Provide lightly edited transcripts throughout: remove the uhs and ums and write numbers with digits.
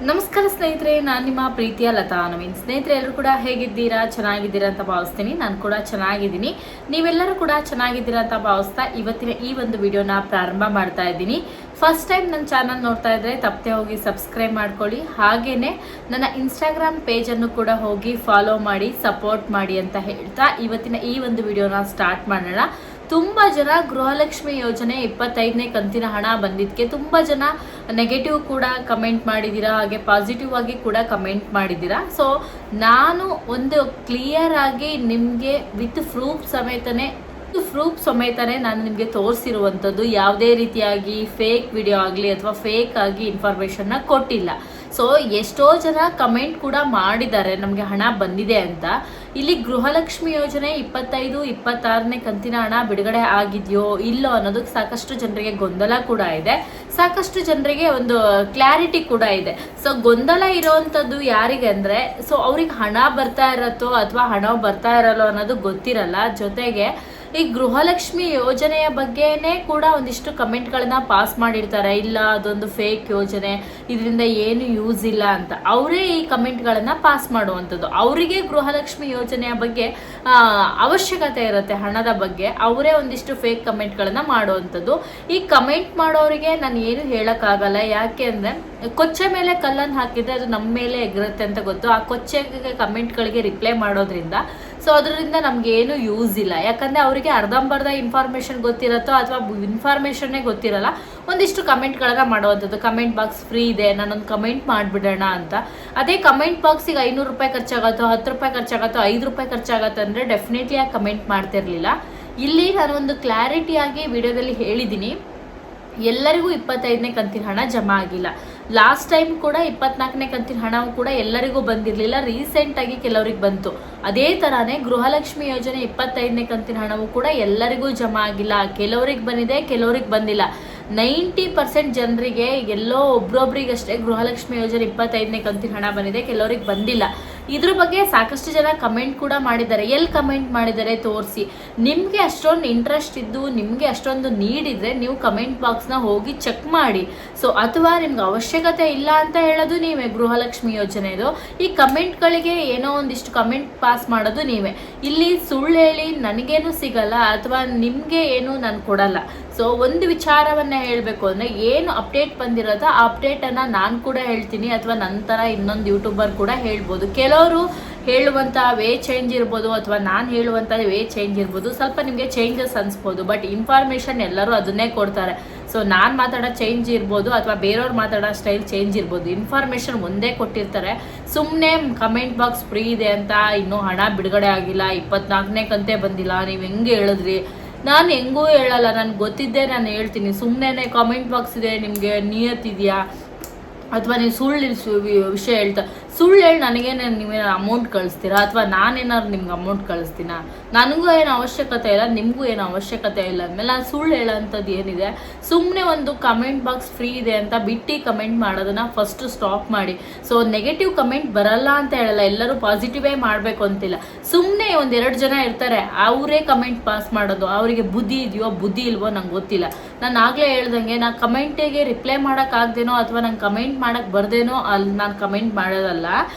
ನಮಸ್ಕಾರ ಸ್ನೇಹಿತರೆ, ನಾನು ನಿಮ್ಮ ಪ್ರೀತಿಯ ಲತಾ ನವೀನ್. ಸ್ನೇಹಿತರೆ, ಎಲ್ಲರೂ ಕೂಡ ಹೇಗಿದ್ದೀರಾ? ಚೆನ್ನಾಗಿದ್ದೀರಾ ಅಂತ ಭಾವಿಸ್ತೀನಿ. ನಾನು ಕೂಡ ಚೆನ್ನಾಗಿದ್ದೀನಿ. ನೀವೆಲ್ಲರೂ ಕೂಡ ಚೆನ್ನಾಗಿದ್ದೀರಾ ಅಂತ ಭಾವಿಸ್ತಾ ಇವತ್ತಿನ ಈ ಒಂದು ವಿಡಿಯೋನ ಪ್ರಾರಂಭ ಮಾಡ್ತಾ ಇದ್ದೀನಿ. ಫಸ್ಟ್ ಟೈಮ್ ನನ್ನ ಚಾನಲ್ ನೋಡ್ತಾ ಇದ್ರೆ ತಪ್ಪದೆ ಹೋಗಿ ಸಬ್ಸ್ಕ್ರೈಬ್ ಮಾಡ್ಕೊಳ್ಳಿ. ಹಾಗೇನೆ ನನ್ನ ಇನ್ಸ್ಟಾಗ್ರಾಮ್ ಪೇಜನ್ನು ಕೂಡ ಹೋಗಿ ಫಾಲೋ ಮಾಡಿ, ಸಪೋರ್ಟ್ ಮಾಡಿ ಅಂತ ಹೇಳ್ತಾ ಇವತ್ತಿನ ಈ ಒಂದು ವಿಡಿಯೋನ ಸ್ಟಾರ್ಟ್ ಮಾಡೋಣ. ತುಂಬ ಜನ ಗೃಹಲಕ್ಷ್ಮಿ ಯೋಜನೆ 25ನೇ ಕಂತಿನ ಹಣ ಬಂದಿದ್ದಕ್ಕೆ ತುಂಬ ಜನ ನೆಗೆಟಿವ್ ಕೂಡ ಕಮೆಂಟ್ ಮಾಡಿದ್ದೀರಾ, ಹಾಗೆ ಪಾಸಿಟಿವ್ ಆಗಿ ಕೂಡ ಕಮೆಂಟ್ ಮಾಡಿದ್ದೀರಾ. ಸೊ ನಾನು ಒಂದು ಕ್ಲಿಯರ್ ಆಗಿ ನಿಮಗೆ ವಿತ್ ಪ್ರೂಫ್ ಸಮೇತನೇ ನಾನು ನಿಮಗೆ ತೋರಿಸಿರುವಂಥದ್ದು. ಯಾವುದೇ ರೀತಿಯಾಗಿ ಫೇಕ್ ವಿಡಿಯೋ ಆಗಲಿ ಅಥವಾ ಫೇಕ್ ಆಗಿ ಇನ್ಫಾರ್ಮೇಷನ್ನ ಕೊಟ್ಟಿಲ್ಲ. ಸೊ ಎಷ್ಟೋ ಜನ ಕಮೆಂಟ್ ಕೂಡ ಮಾಡಿದ್ದಾರೆ ನಮಗೆ ಹಣ ಬಂದಿದೆ ಅಂತ. ಇಲ್ಲಿ ಗೃಹಲಕ್ಷ್ಮಿ ಯೋಜನೆ 25-26ನೇ ಕಂತಿನ ಹಣ ಬಿಡುಗಡೆ ಆಗಿದೆಯೋ ಇಲ್ಲೋ ಅನ್ನೋದಕ್ಕೆ ಸಾಕಷ್ಟು ಜನರಿಗೆ ಗೊಂದಲ ಕೂಡ ಇದೆ, ಸಾಕಷ್ಟು ಜನರಿಗೆ ಒಂದು ಕ್ಲಾರಿಟಿ ಕೂಡ ಇದೆ. ಸೊ ಗೊಂದಲ ಇರೋವಂಥದ್ದು ಯಾರಿಗೆ ಅಂದರೆ, ಸೊ ಅವ್ರಿಗೆ ಹಣ ಬರ್ತಾ ಇರತ್ತೋ ಅಥವಾ ಹಣ ಬರ್ತಾ ಇರಲ್ಲೋ ಅನ್ನೋದು ಗೊತ್ತಿರಲ್ಲ. ಜೊತೆಗೆ ಈ ಗೃಹಲಕ್ಷ್ಮಿ ಯೋಜನೆಯ ಬಗ್ಗೆನೇ ಕೂಡ ಒಂದಿಷ್ಟು ಕಮೆಂಟ್ಗಳನ್ನ ಪಾಸ್ ಮಾಡಿರ್ತಾರೆ. ಇಲ್ಲ, ಅದೊಂದು ಫೇಕ್ ಯೋಜನೆ, ಇದರಿಂದ ಏನು ಯೂಸ್ ಇಲ್ಲ ಅಂತ ಅವರೇ ಈ ಕಮೆಂಟ್ಗಳನ್ನ ಪಾಸ್ ಮಾಡುವಂಥದ್ದು. ಅವರಿಗೆ ಗೃಹಲಕ್ಷ್ಮಿ ಯೋಜನೆಯ ಬಗ್ಗೆ ಅವಶ್ಯಕತೆ ಇರುತ್ತೆ, ಹಣದ ಬಗ್ಗೆ. ಅವರೇ ಒಂದಿಷ್ಟು ಫೇಕ್ ಕಮೆಂಟ್ಗಳನ್ನ ಮಾಡುವಂಥದ್ದು. ಈ ಕಮೆಂಟ್ ಮಾಡೋರಿಗೆ ನಾನು ಏನು ಹೇಳೋಕ್ಕಾಗಲ್ಲ. ಯಾಕೆ ಅಂದರೆ, ಕೊಚ್ಚೆ ಮೇಲೆ ಕಲ್ಲನ್ನು ಹಾಕಿದ್ರೆ ಅದು ನಮ್ಮ ಮೇಲೆ ಎಗರುತ್ತೆ ಅಂತ ಗೊತ್ತು. ಆ ಕೊಚ್ಚೆಗೆ ಕಮೆಂಟ್ಗಳಿಗೆ ರಿಪ್ಲೈ ಮಾಡೋದ್ರಿಂದ ಸೊ ಅದರಿಂದ ನಮ್ಗೆ ಏನು ಯೂಸ್ ಇಲ್ಲ. ಯಾಕಂದರೆ ಅವರಿಗೆ ಅರ್ಧಂಬರ್ಧ ಇನ್ಫಾರ್ಮೇಷನ್ ಗೊತ್ತಿರುತ್ತೋ ಅಥವಾ ಇನ್ಫಾರ್ಮೇಷನ್ನೇ ಗೊತ್ತಿರಲ್ಲ, ಒಂದಿಷ್ಟು ಕಮೆಂಟ್ಗಳನ್ನ ಮಾಡುವಂಥದ್ದು. ಕಮೆಂಟ್ ಬಾಕ್ಸ್ ಫ್ರೀ ಇದೆ, ನಾನೊಂದು ಕಮೆಂಟ್ ಮಾಡಿಬಿಡೋಣ ಅಂತ. ಅದೇ ಕಮೆಂಟ್ ಬಾಕ್ಸಿಗೆ 500 ರೂಪಾಯಿ ಖರ್ಚಾಗತ್ತೋ, 10 ರೂಪಾಯಿ ಖರ್ಚಾಗತ್ತೋ, 5 ರೂಪಾಯಿ ಖರ್ಚಾಗತ್ತೋ ಅಂದರೆ ಡೆಫಿನೆಟ್ಲಿ ಆ ಕಮೆಂಟ್ ಮಾಡ್ತಿರ್ಲಿಲ್ಲ. ಇಲ್ಲಿ ನಾನು ಒಂದು ಕ್ಲಾರಿಟಿಯಾಗಿ ವಿಡಿಯೋದಲ್ಲಿ ಹೇಳಿದ್ದೀನಿ, ಎಲ್ಲರಿಗೂ 25ನೇ ಕಂತಿನ ಹಣ ಜಮಾ ಆಗಿಲ್ಲ. ಲಾಸ್ಟ್ ಟೈಮ್ ಕೂಡ 24ನೇ ಕಂತಿನ ಹಣವು ಕೂಡ ಎಲ್ಲರಿಗೂ ಬಂದಿರಲಿಲ್ಲ, ರೀಸೆಂಟಾಗಿ ಕೆಲವ್ರಿಗೆ ಬಂತು. ಅದೇ ಥರನೇ ಗೃಹಲಕ್ಷ್ಮಿ ಯೋಜನೆ 25ನೇ ಕಂತಿನ ಹಣವು ಕೂಡ ಎಲ್ಲರಿಗೂ ಜಮಾ ಆಗಿಲ್ಲ. ಕೆಲವ್ರಿಗೆ ಬಂದಿದೆ, ಕೆಲವ್ರಿಗೆ ಬಂದಿಲ್ಲ. 90% ಜನರಿಗೆ ಎಲ್ಲೋ ಒಬ್ರೊಬ್ರಿಗಷ್ಟೇ ಗೃಹಲಕ್ಷ್ಮಿ ಯೋಜನೆ 25ನೇ ಕಂತಿನ ಹಣ ಬಂದಿದೆ, ಕೆಲವ್ರಿಗೆ ಬಂದಿಲ್ಲ. ಇದ್ರ ಬಗ್ಗೆ ಸಾಕಷ್ಟು ಜನ ಕಮೆಂಟ್ ಕೂಡ ಮಾಡಿದ್ದಾರೆ. ಎಲ್ಲಿ ಕಮೆಂಟ್ ಮಾಡಿದ್ದಾರೆ ತೋರಿಸಿ. ನಿಮಗೆ ಅಷ್ಟೊಂದು ಇಂಟ್ರೆಸ್ಟ್ ಇದ್ದು, ನಿಮಗೆ ಅಷ್ಟೊಂದು ನೀಡಿದರೆ ನೀವು ಕಮೆಂಟ್ ಬಾಕ್ಸ್ನ ಹೋಗಿ ಚೆಕ್ ಮಾಡಿ. ಸೊ ಅಥವಾ ನಿಮ್ಗೆ ಅವಶ್ಯಕತೆ ಇಲ್ಲ ಅಂತ ಹೇಳೋದು ನೀವೇ ಗೃಹಲಕ್ಷ್ಮಿ ಯೋಜನೆದು. ಈ ಕಮೆಂಟ್ಗಳಿಗೆ ಏನೋ ಒಂದಿಷ್ಟು ಕಮೆಂಟ್ ಪಾಸ್ ಮಾಡೋದು ನೀವೇ. ಇಲ್ಲಿ ಸುಳ್ಳು ಹೇಳಿ ನನಗೇನು ಸಿಗಲ್ಲ ಅಥವಾ ನಿಮಗೆ ಏನು ನಾನು ಕೊಡಲ್ಲ. ಸೊ ಒಂದು ವಿಚಾರವನ್ನು ಹೇಳಬೇಕು ಅಂದರೆ, ಏನು ಅಪ್ಡೇಟ್ ಬಂದಿರೋದೋ ಆ ಅಪ್ಡೇಟನ್ನು ನಾನು ಕೂಡ ಹೇಳ್ತೀನಿ, ಅಥವಾ ನಂತರ ಇನ್ನೊಂದು ಯೂಟ್ಯೂಬರ್ ಕೂಡ ಹೇಳ್ಬೋದು. ಕೆಲವರು ಹೇಳುವಂಥ ವೇ ಚೇಂಜ್ ಇರ್ಬೋದು, ಅಥವಾ ನಾನು ಹೇಳುವಂಥ ವೇ ಚೇಂಜ್ ಇರ್ಬೋದು. ಸ್ವಲ್ಪ ನಿಮಗೆ ಚೇಂಜಸ್ ಅನಿಸ್ಬೋದು, ಬಟ್ ಇನ್ಫಾರ್ಮೇಷನ್ ಎಲ್ಲರೂ ಅದನ್ನೇ ಕೊಡ್ತಾರೆ. ಸೊ ನಾನು ಮಾತಾಡೋ ಚೇಂಜ್ ಇರ್ಬೋದು, ಅಥವಾ ಬೇರೆಯವ್ರು ಮಾತಾಡೋ ಸ್ಟೈಲ್ ಚೇಂಜ್ ಇರ್ಬೋದು. ಇನ್ಫಾರ್ಮೇಷನ್ ಒಂದೇ ಕೊಟ್ಟಿರ್ತಾರೆ. ಸುಮ್ಮನೆ ಕಮೆಂಟ್ ಬಾಕ್ಸ್ ಫ್ರೀ ಇದೆ ಅಂತ ಇನ್ನೂ ಹಣ ಬಿಡುಗಡೆ ಆಗಿಲ್ಲ, 24ನೇ ಕಂತೆ ಬಂದಿಲ್ಲ, ನೀವು ಹೆಂಗೆ ಹೇಳಿದ್ರಿ? ನಾನು ಹೆಂಗೂ ಹೇಳಲ್ಲ, ನನಗೆ ಗೊತ್ತಿದ್ದೆ ನಾನು ಹೇಳ್ತೀನಿ. ಸುಮ್ಮನೆ ಕಮೆಂಟ್ ಬಾಕ್ಸ್ ಇದೆ, ನಿಮಗೆ ನಿಯತ್ತಿದೆಯಾ ಅಥವಾ ನೀವು ಸುಳ್ಳು ವಿಷಯ ಹೇಳ್ತಾ ಸುಳ್ಳು ಹೇಳಿ ನನಗೇನು ನೀವೇನು ಅಮೌಂಟ್ ಕಳಿಸ್ತೀರಾ, ಅಥವಾ ನಾನೇನಾದ್ರು ನಿಮ್ಗೆ ಅಮೌಂಟ್ ಕಳಿಸ್ತೀನ? ನನಗೂ ಏನು ಅವಶ್ಯಕತೆ ಇಲ್ಲ, ನಿಮಗೂ ಏನು ಅವಶ್ಯಕತೆ ಇಲ್ಲ. ಅಂದಮೇಲೆ ನಾನು ಸುಳ್ಳು ಹೇಳೋಂಥದ್ದು ಏನಿದೆ? ಸುಮ್ಮನೆ ಒಂದು ಕಮೆಂಟ್ ಬಾಕ್ಸ್ ಫ್ರೀ ಇದೆ ಅಂತ ಬಿಟ್ಟು ಕಮೆಂಟ್ ಮಾಡೋದನ್ನ ಫಸ್ಟು ಸ್ಟಾಪ್ ಮಾಡಿ. ಸೊ ನೆಗೆಟಿವ್ ಕಮೆಂಟ್ ಬರಲ್ಲ ಅಂತ ಹೇಳಲ್ಲ, ಎಲ್ಲರೂ ಪಾಸಿಟಿವೇ ಮಾಡಬೇಕು ಅಂತಿಲ್ಲ. ಸುಮ್ಮನೆ 1-2 ಜನ ಇರ್ತಾರೆ, ಅವರೇ ಕಮೆಂಟ್ ಪಾಸ್ ಮಾಡೋದು. ಅವರಿಗೆ ಬುದ್ಧಿ ಇದೆಯೋ ಬುದ್ಧಿ ಇಲ್ವೋ ನಂಗೆ ಗೊತ್ತಿಲ್ಲ. ನಾನು ಆಗಲೇ ಹೇಳ್ದಂಗೆ, ನಾನು ಕಮೆಂಟಿಗೆ ರಿಪ್ಲೈ ಮಾಡೋಕ್ಕಾಗ್ದೇನೋ ಅಥವಾ ನಂಗೆ ಕಮೆಂಟ್ ಮಾಡೋಕ್ಕೆ ಬರ್ದೇನೋ ಅಲ್ಲಿ ನಾನು ಕಮೆಂಟ್ ಮಾಡೋದಲ್ಲ.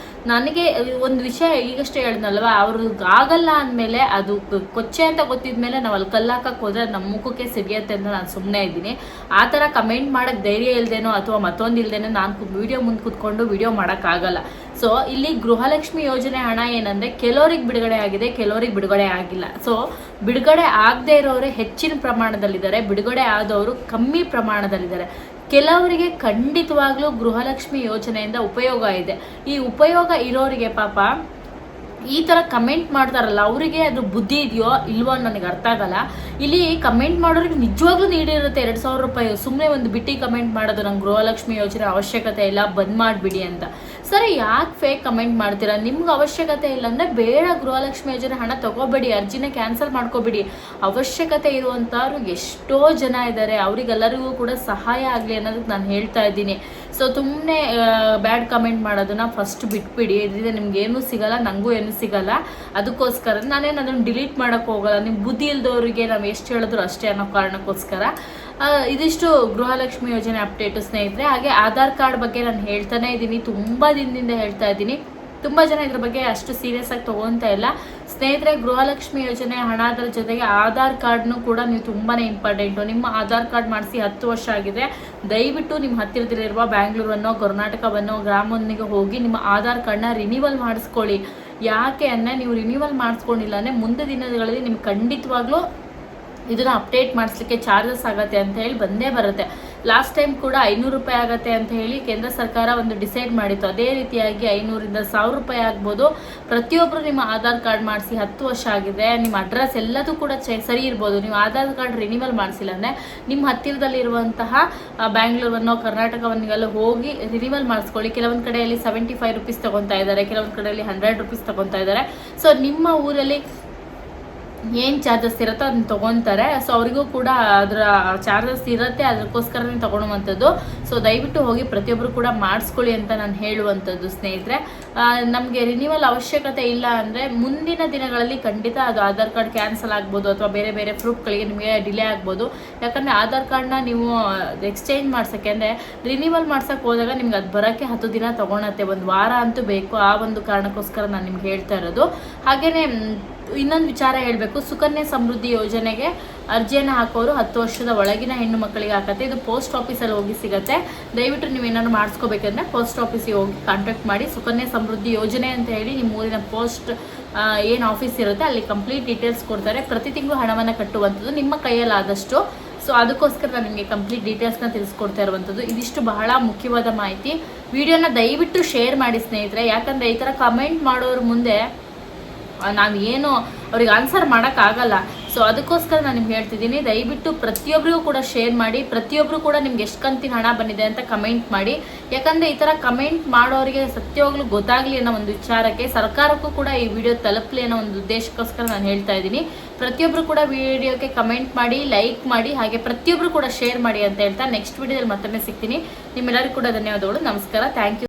ನನಗೆ ಒಂದು ವಿಷಯ ಈಗಷ್ಟೇ ಹೇಳಿದ್ನಲ್ವ, ಅವ್ರಿಗೆ ಆಗಲ್ಲ ಅಂದಮೇಲೆ ಅದು ಕೊಚ್ಚೆ ಅಂತ ಗೊತ್ತಿದ್ಮೇಲೆ ನಾವು ಅಲ್ಲಿ ಕಲ್ಲಾಕಕ್ಕೆ ಹೋದರೆ ನಮ್ಮ ಮುಖಕ್ಕೆ ಸಿಡಿಯುತ್ತೆ ಅಂತ ನಾನು ಸುಮ್ಮನೆ ಇದ್ದೀನಿ. ಆ ಥರ ಕಮೆಂಟ್ ಮಾಡೋಕ್ಕೆ ಧೈರ್ಯ ಇಲ್ಲದೇನೋ ಅಥವಾ ಮತ್ತೊಂದು ಇಲ್ಲದೇನೋ ನಾನು ವಿಡಿಯೋ ಮುಂದೆ ಕೂತ್ಕೊಂಡು ವಿಡಿಯೋ ಮಾಡೋಕ್ಕಾಗಲ್ಲ. ಸೊ ಇಲ್ಲಿ ಗೃಹಲಕ್ಷ್ಮಿ ಯೋಜನೆ ಹಣ ಏನಂದರೆ, ಕೆಲವ್ರಿಗೆ ಬಿಡುಗಡೆ ಆಗಿದೆ, ಕೆಲವ್ರಿಗೆ ಬಿಡುಗಡೆ ಆಗಿಲ್ಲ. ಸೊ ಬಿಡುಗಡೆ ಆಗದೇ ಇರೋರು ಹೆಚ್ಚಿನ ಪ್ರಮಾಣದಲ್ಲಿದ್ದಾರೆ, ಬಿಡುಗಡೆ ಆದವರು ಕಮ್ಮಿ ಪ್ರಮಾಣದಲ್ಲಿದ್ದಾರೆ. ಕೆಲವರಿಗೆ ಖಂಡಿತವಾಗ್ಲೂ ಗೃಹಲಕ್ಷ್ಮಿ ಯೋಜನೆಯಿಂದ ಉಪಯೋಗ ಇದೆ. ಈ ಉಪಯೋಗ ಇರೋರಿಗೆ ಪಾಪ ಈ ಥರ ಕಮೆಂಟ್ ಮಾಡ್ತಾರಲ್ಲ, ಅವರಿಗೆ ಅದು ಬುದ್ಧಿ ಇದೆಯೋ ಇಲ್ವೋ ನನಗೆ ಅರ್ಥ ಆಗಲ್ಲ. ಇಲ್ಲಿ ಕಮೆಂಟ್ ಮಾಡೋರಿಗೆ ನಿಜವಾಗ್ಲೂ ನೀಡಿರುತ್ತೆ 2000 ರೂಪಾಯಿ. ಸುಮ್ಮನೆ ಒಂದು ಬಿಟ್ಟು ಕಮೆಂಟ್ ಮಾಡೋದು, ನಂಗೆ ಗೃಹಲಕ್ಷ್ಮಿ ಯೋಜನೆ ಅವಶ್ಯಕತೆ ಇಲ್ಲ, ಬಂದ್ ಮಾಡಿಬಿಡಿ ಅಂತ. ಸರಿ, ಯಾಕೆ ಫೇಕ್ ಕಮೆಂಟ್ ಮಾಡ್ತೀರಾ? ನಿಮ್ಗೆ ಅವಶ್ಯಕತೆ ಇಲ್ಲ ಅಂದರೆ ಬೇಡ, ಗೃಹಲಕ್ಷ್ಮಿ ಯೋಜನೆ ಹಣ ತೊಗೋಬೇಡಿ, ಅರ್ಜಿನ ಕ್ಯಾನ್ಸಲ್ ಮಾಡ್ಕೋಬೇಡಿ. ಅವಶ್ಯಕತೆ ಇರುವಂಥವ್ರು ಎಷ್ಟೋ ಜನ ಇದ್ದಾರೆ, ಅವರಿಗೆಲ್ಲರಿಗೂ ಕೂಡ ಸಹಾಯ ಆಗಲಿ ಅನ್ನೋದಕ್ಕೆ ನಾನು ಹೇಳ್ತಾ ಇದ್ದೀನಿ. ಸೊ ಸುಮ್ಮನೆ ಬ್ಯಾಡ್ ಕಮೆಂಟ್ ಮಾಡೋದನ್ನ ಫಸ್ಟ್ ಬಿಟ್ಬಿಡಿ. ಇದರಿಂದ ನಿಮ್ಗೇನು ಸಿಗಲ್ಲ, ನನಗೂ ಏನು ಸಿಗಲ್ಲ. ಅದಕ್ಕೋಸ್ಕರ ನಾನೇನು ಅದನ್ನು ಡಿಲೀಟ್ ಮಾಡೋಕ್ಕೆ ಹೋಗಲ್ಲ. ನಿಮ್ಮ ಬುದ್ಧಿ ಇಲ್ದವರಿಗೆ ನಾವು ಎಷ್ಟು ಹೇಳಿದ್ರು ಅಷ್ಟೇ ಅನ್ನೋ ಕಾರಣಕ್ಕೋಸ್ಕರ ಇದಿಷ್ಟು ಗೃಹಲಕ್ಷ್ಮಿ ಯೋಜನೆ ಅಪ್ಡೇಟು ಸ್ನೇಹಿತರೆ. ಹಾಗೆ ಆಧಾರ್ ಕಾರ್ಡ್ ಬಗ್ಗೆ ನಾನು ಹೇಳ್ತಾನೆ ಇದ್ದೀನಿ, ತುಂಬ ದಿನದಿಂದ ಹೇಳ್ತಾ ಇದ್ದೀನಿ. ತುಂಬ ಜನ ಇದ್ರ ಬಗ್ಗೆ ಅಷ್ಟು ಸೀರಿಯಸ್ ಆಗಿ ತೊಗೊತಾ ಇಲ್ಲ ಸ್ನೇಹಿತರೆ. ಗೃಹಲಕ್ಷ್ಮಿ ಯೋಜನೆ ಹಣದ ಜೊತೆಗೆ ಆಧಾರ್ ಕಾರ್ಡ್ನು ಕೂಡ ನೀವು ತುಂಬಾ ಇಂಪಾರ್ಟೆಂಟು. ನಿಮ್ಮ ಆಧಾರ್ ಕಾರ್ಡ್ ಮಾಡಿಸಿ 10 ವರ್ಷ ಆಗಿದೆ, ದಯವಿಟ್ಟು ನಿಮ್ಮ ಹತ್ತಿರದಲ್ಲಿರುವ ಬ್ಯಾಂಗ್ಳೂರನ್ನೋ ಕರ್ನಾಟಕವನ್ನೋ ಗ್ರಾಮವೊಂದಿಗೆ ಹೋಗಿ ನಿಮ್ಮ ಆಧಾರ್ ಕಾರ್ಡ್ನ ರಿನ್ಯೂವಲ್ ಮಾಡಿಸ್ಕೊಳ್ಳಿ. ಯಾಕೆ ಅಂದರೆ ನೀವು ರಿನ್ಯೂವಲ್ ಮಾಡಿಸ್ಕೊಂಡಿಲ್ಲ ಅಂದರೆ ಮುಂದೆ ದಿನಗಳಲ್ಲಿ ನಿಮ್ಗೆ ಖಂಡಿತವಾಗ್ಲೂ ಇದನ್ನು ಅಪ್ಡೇಟ್ ಮಾಡಿಸ್ಲಿಕ್ಕೆ ಚಾರ್ಜಸ್ ಆಗುತ್ತೆ ಅಂತ ಹೇಳಿ ಬಂದೇ ಬರುತ್ತೆ. ಲಾಸ್ಟ್ ಟೈಮ್ ಕೂಡ 500 ರೂಪಾಯಿ ಆಗುತ್ತೆ ಅಂತ ಹೇಳಿ ಕೇಂದ್ರ ಸರ್ಕಾರ ಒಂದು ಡಿಸೈಡ್ ಮಾಡಿತ್ತು. ಅದೇ ರೀತಿಯಾಗಿ 500ರಿಂದ 1000 ರೂಪಾಯಿ ಆಗ್ಬೋದು. ಪ್ರತಿಯೊಬ್ಬರು ನಿಮ್ಮ ಆಧಾರ್ ಕಾರ್ಡ್ ಮಾಡಿಸಿ 10 ವರ್ಷ ಆಗಿದೆ, ನಿಮ್ಮ ಅಡ್ರೆಸ್ ಎಲ್ಲದೂ ಕೂಡ ಸರಿ ಇರ್ಬೋದು. ನೀವು ಆಧಾರ್ ಕಾರ್ಡ್ ರಿನ್ಯೂವಲ್ ಮಾಡಿಸಿಲ್ಲ ಅಂದರೆ ನಿಮ್ಮ ಹತ್ತಿರದಲ್ಲಿರುವಂತಹ ಬ್ಯಾಂಗ್ಳೂರನ್ನೋ ಕರ್ನಾಟಕವನ್ನೆಲ್ಲ ಹೋಗಿ ರಿನ್ಯೂವಲ್ ಮಾಡಿಸ್ಕೊಳ್ಳಿ. ಕೆಲವೊಂದು ಕಡೆಯಲ್ಲಿ 75 ರೂಪೀಸ್ ತೊಗೊತಾ ಇದ್ದಾರೆ, ಕೆಲವೊಂದು ಕಡೆಯಲ್ಲಿ 100 ರೂಪೀಸ್ ತೊಗೊತಾ ಇದ್ದಾರೆ. ಸೊ ನಿಮ್ಮ ಊರಲ್ಲಿ ಏನು ಚಾರ್ಜಸ್ ಇರುತ್ತೋ ಅದನ್ನ ತೊಗೊತಾರೆ. ಸೊ ಅವರಿಗೂ ಕೂಡ ಅದರ ಚಾರ್ಜಸ್ ಇರುತ್ತೆ, ಅದಕ್ಕೋಸ್ಕರನೇ ತೊಗೊಳುವಂಥದ್ದು. ಸೊ ದಯವಿಟ್ಟು ಹೋಗಿ ಪ್ರತಿಯೊಬ್ಬರು ಕೂಡ ಮಾಡಿಸ್ಕೊಳ್ಳಿ ಅಂತ ನಾನು ಹೇಳುವಂಥದ್ದು ಸ್ನೇಹಿತರೆ. ನಮಗೆ ರಿನ್ಯೂವಲ್ ಅವಶ್ಯಕತೆ ಇಲ್ಲ ಅಂದರೆ ಮುಂದಿನ ದಿನಗಳಲ್ಲಿ ಖಂಡಿತ ಅದು ಆಧಾರ್ ಕಾರ್ಡ್ ಕ್ಯಾನ್ಸಲ್ ಆಗ್ಬೋದು ಅಥವಾ ಬೇರೆ ಬೇರೆ ಪ್ರೂಫ್ಗಳಿಗೆ ನಿಮಗೆ ಡಿಲೇ ಆಗ್ಬೋದು. ಯಾಕಂದರೆ ಆಧಾರ್ ಕಾರ್ಡ್ನ ನೀವು ಎಕ್ಸ್ಚೇಂಜ್ ಮಾಡ್ಸೋಕ್ಕೆ ಅಂದರೆ ರಿನ್ಯೂವಲ್ ಮಾಡ್ಸೋಕ್ಕೆ ಹೋದಾಗ ನಿಮ್ಗೆ ಅದು ಬರೋಕ್ಕೆ 10 ದಿನ ತೊಗೊಳತ್ತೆ, 1 ವಾರ ಅಂತೂ ಬೇಕು. ಆ ಒಂದು ಕಾರಣಕ್ಕೋಸ್ಕರ ನಾನು ನಿಮ್ಗೆ ಹೇಳ್ತಾ ಇರೋದು. ಹಾಗೆಯೇ ಇನ್ನೊಂದು ವಿಚಾರ ಹೇಳಬೇಕು, ಸುಕನ್ಯಾ ಸಮೃದ್ಧಿ ಯೋಜನೆಗೆ ಅರ್ಜಿಯನ್ನು ಹಾಕೋರು 10 ವರ್ಷದ ಒಳಗಿನ ಹೆಣ್ಣು ಮಕ್ಕಳಿಗೆ ಹಾಕತ್ತೆ. ಇದು ಪೋಸ್ಟ್ ಆಫೀಸಲ್ಲಿ ಹೋಗಿ ಸಿಗುತ್ತೆ. ದಯವಿಟ್ಟು ನೀವು ಏನಾದ್ರು ಮಾಡಿಸ್ಕೋಬೇಕಂದ್ರೆ ಪೋಸ್ಟ್ ಆಫೀಸಿಗೆ ಹೋಗಿ ಕಾಂಟ್ಯಾಕ್ಟ್ ಮಾಡಿ. ಸುಕನ್ಯಾ ಸಮೃದ್ಧಿ ಯೋಜನೆ ಅಂತ ಹೇಳಿ ನಿಮ್ಮ ಊರಿನ ಪೋಸ್ಟ್ ಏನು ಆಫೀಸ್ ಇರುತ್ತೆ ಅಲ್ಲಿ ಕಂಪ್ಲೀಟ್ ಡೀಟೇಲ್ಸ್ ಕೊಡ್ತಾರೆ. ಪ್ರತಿ ತಿಂಗಳು ಹಣವನ್ನು ಕಟ್ಟುವಂಥದ್ದು ನಿಮ್ಮ ಕೈಯಲ್ಲಾದಷ್ಟು. ಸೊ ಅದಕ್ಕೋಸ್ಕರ ನಾನು ನಿಮಗೆ ಕಂಪ್ಲೀಟ್ ಡೀಟೇಲ್ಸ್ನ ತಿಳಿಸ್ಕೊಡ್ತಾ ಇರುವಂಥದ್ದು. ಇದಿಷ್ಟು ಬಹಳ ಮುಖ್ಯವಾದ ಮಾಹಿತಿ. ವಿಡಿಯೋನ ದಯವಿಟ್ಟು ಶೇರ್ ಮಾಡಿ ಸ್ನೇಹಿತರೆ. ಯಾಕಂದರೆ ಈ ಥರ ಕಮೆಂಟ್ ಮಾಡೋರ ಮುಂದೆ ನಾವು ಏನು ಅವ್ರಿಗೆ ಆನ್ಸರ್ ಮಾಡೋಕ್ಕಾಗಲ್ಲ. ಸೊ ಅದಕ್ಕೋಸ್ಕರ ನಾನು ನಿಮ್ಗೆ ಹೇಳ್ತಿದ್ದೀನಿ, ದಯವಿಟ್ಟು ಪ್ರತಿಯೊಬ್ಬರಿಗೂ ಕೂಡ ಶೇರ್ ಮಾಡಿ. ಪ್ರತಿಯೊಬ್ಬರು ಕೂಡ ನಿಮ್ಗೆ ಎಷ್ಟು ಕಂತಿನ ಹಣ ಬಂದಿದೆ ಅಂತ ಕಮೆಂಟ್ ಮಾಡಿ. ಯಾಕಂದರೆ ಈ ಥರ ಕಮೆಂಟ್ ಮಾಡೋರಿಗೆ ಸತ್ಯವಾಗ್ಲೂ ಗೊತ್ತಾಗಲಿ ಅನ್ನೋ ಒಂದು ವಿಚಾರಕ್ಕೆ, ಸರ್ಕಾರಕ್ಕೂ ಕೂಡ ಈ ವಿಡಿಯೋ ತಲುಪಲಿ ಅನ್ನೋ ಒಂದು ಉದ್ದೇಶಕ್ಕೋಸ್ಕರ ನಾನು ಹೇಳ್ತಾ ಇದ್ದೀನಿ. ಪ್ರತಿಯೊಬ್ಬರು ಕೂಡ ವಿಡಿಯೋಕ್ಕೆ ಕಮೆಂಟ್ ಮಾಡಿ, ಲೈಕ್ ಮಾಡಿ, ಹಾಗೆ ಪ್ರತಿಯೊಬ್ಬರು ಕೂಡ ಶೇರ್ ಮಾಡಿ ಅಂತ ಹೇಳ್ತಾ ನೆಕ್ಸ್ಟ್ ವಿಡಿಯೋದಲ್ಲಿ ಮತ್ತೊಮ್ಮೆ ಸಿಗ್ತೀನಿ. ನಿಮ್ಮೆಲ್ಲರಿಗೂ ಕೂಡ ಧನ್ಯವಾದಗಳು. ನಮಸ್ಕಾರ. Thank you.